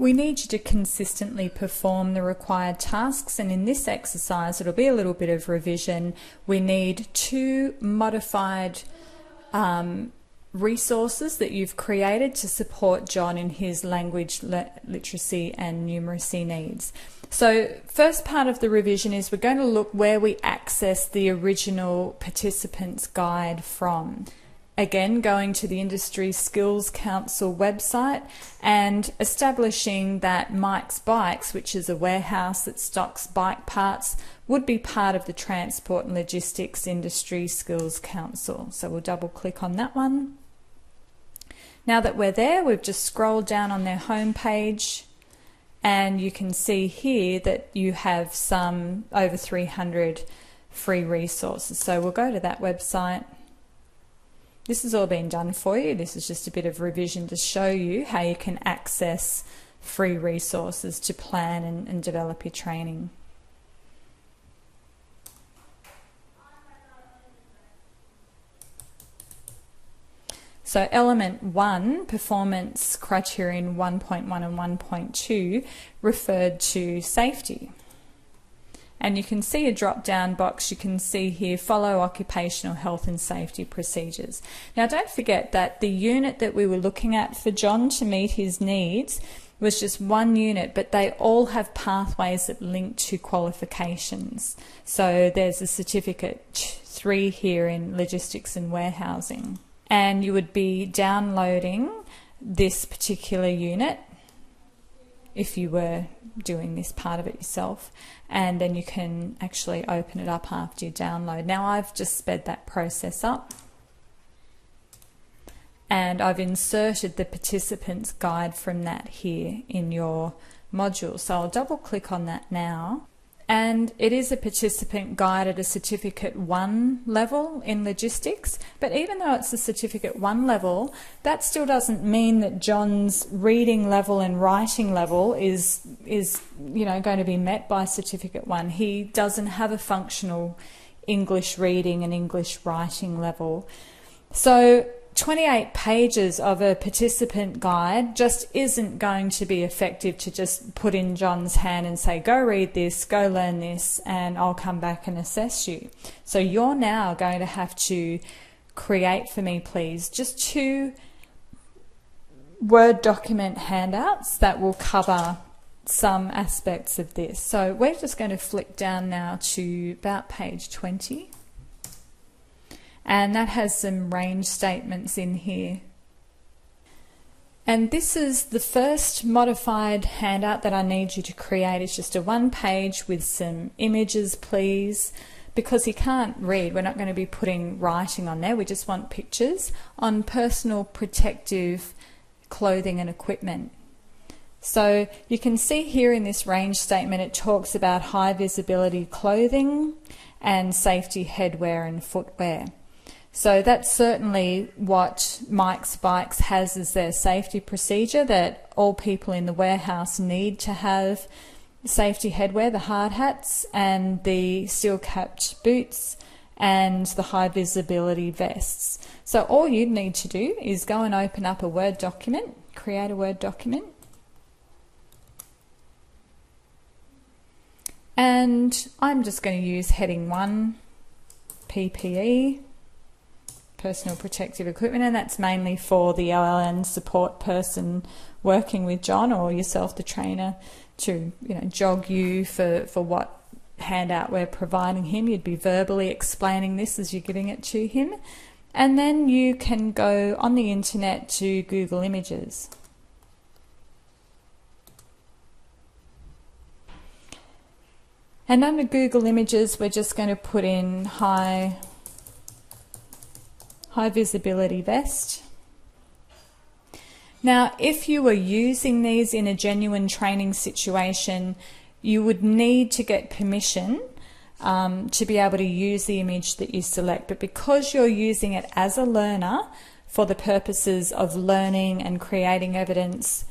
We need you to consistently perform the required tasks, and in this exercise it'll be a little bit of revision. We need 2 modified resources that you've created to support John in his language literacy and numeracy needs. So first part of the revision is we're going to look where we access the original participants guide from. Again, going to the Industry Skills Council website and establishing that Mike's Bikes, which is a warehouse that stocks bike parts, would be part of the Transport and Logistics Industry Skills Council. So we'll double click on that one. Now that we're there, we've just scrolled down on their homepage, and you can see here that you have some over 300 free resources. So we'll go to that website. This has all been done for you. This is just a bit of revision to show you how you can access free resources to plan and develop your training. So element 1, performance criterion 1.1 and 1.2, referred to safety. And you can see a drop-down box. You can see here, follow occupational health and safety procedures. Now don't forget that the unit that we were looking at for John to meet his needs was just one unit, but they all have pathways that link to qualifications. So there's a certificate 3 here in logistics and warehousing. And you would be downloading this particular unit if you were doing this part of it yourself, and then you can actually open it up after you download. Now I've just sped that process up and I've inserted the participants guide from that here in your module. So I'll double click on that now, and it is a participant guide at a certificate 1 level in logistics, but even though it's a certificate 1 level, that still doesn't mean that John's reading level and writing level is going to be met by certificate 1. He doesn't have a functional English reading and English writing level. So 28 pages of a participant guide just isn't going to be effective to just put in John's hand and say, go read this, go learn this, and I'll come back and assess you. So you're now going to have to create for me, please, just 2 Word document handouts that will cover some aspects of this. So we're just going to flick down now to about page 20. And that has some range statements in here. And this is the first modified handout that I need you to create. It's just a 1 page with some images, please. Because he can't read, we're not going to be putting writing on there. We just want pictures on personal protective clothing and equipment. So you can see here in this range statement, it talks about high visibility clothing and safety headwear and footwear. So that's certainly what Mike's Bikes has as their safety procedure, that all people in the warehouse need to have safety headwear, the hard hats and the steel-capped boots and the high visibility vests. So all you need to do is go and open up a Word document, create a Word document. And I'm just going to use heading 1, PPE. Personal protective equipment, and that's mainly for the LLN support person working with John or yourself, the trainer, to jog you for what handout we're providing him. You'd be verbally explaining this as you're giving it to him, and then you can go on the internet to Google Images. And under Google Images, we're just going to put in high visibility vest. Now, if you were using these in a genuine training situation, you would need to get permission to be able to use the image that you select. But because you're using it as a learner for the purposes of learning and creating evidence,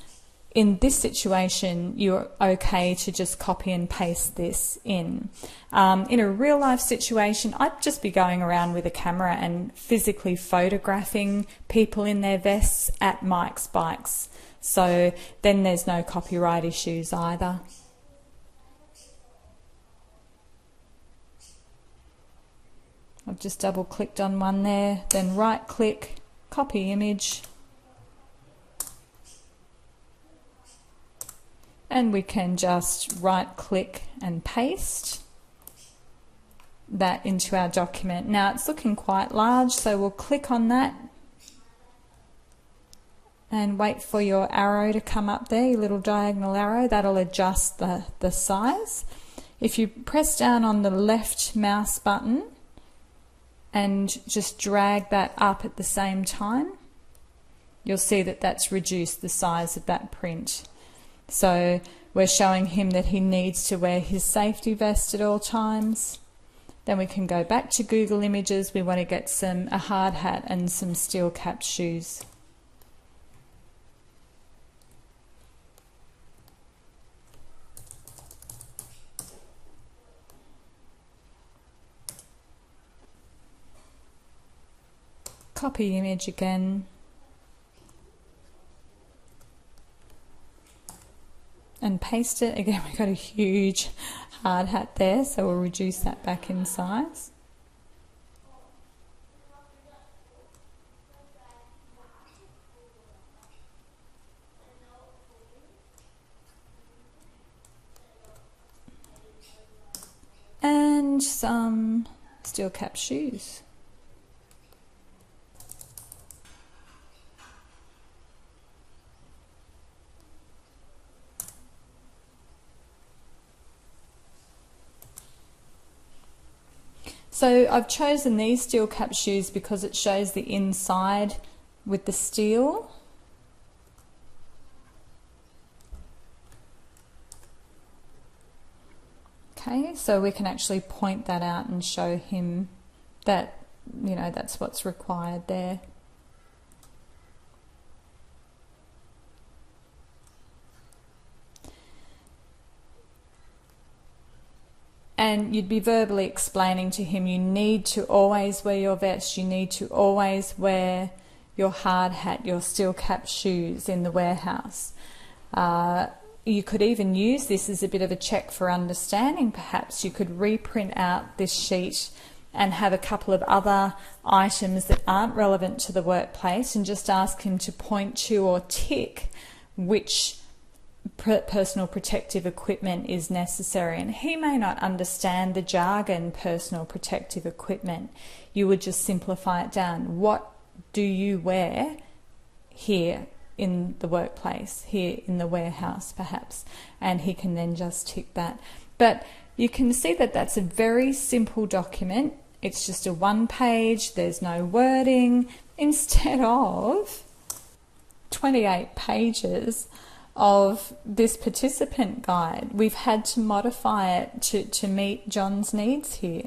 in this situation, you're okay to just copy and paste this in. In a real life situation, I'd just be going around with a camera and physically photographing people in their vests at Mike's Bikes So then there's no copyright issues either. I've just double clicked on one there, then right click, copy image, and we can just right click and paste that into our document. Now it's looking quite large, so we'll click on that and wait for your arrow to come up there, your little diagonal arrow. That'll adjust the size. If you press down on the left mouse button and just drag that up at the same time, you'll see that that's reduced the size of that print. So we're showing him that he needs to wear his safety vest at all times. Then we can go back to Google Images. We want to get a hard hat and some steel-capped shoes. Copy image again. And paste it. Again, we've got a huge hard hat there, so we'll reduce that back in size. And some steel-capped shoes. So I've chosen these steel cap shoes because it shows the inside with the steel. Okay, so we can actually point that out and show him that, you know, that's what's required there. And you'd be verbally explaining to him, you need to always wear your vest, you need to always wear your hard hat, your steel cap shoes in the warehouse. You could even use this as a bit of a check for understanding. Perhaps you could reprint out this sheet and have a couple of other items that aren't relevant to the workplace and just ask him to point to or tick which personal protective equipment is necessary. And he may not understand the jargon personal protective equipment. You would just simplify it down. What do you wear here in the workplace, here in the warehouse perhaps? And he can then just tick that. But you can see that that's a very simple document. It's just a one page, there's no wording, instead of 28 pages of this participant guide. We've had to modify it to meet John's needs here.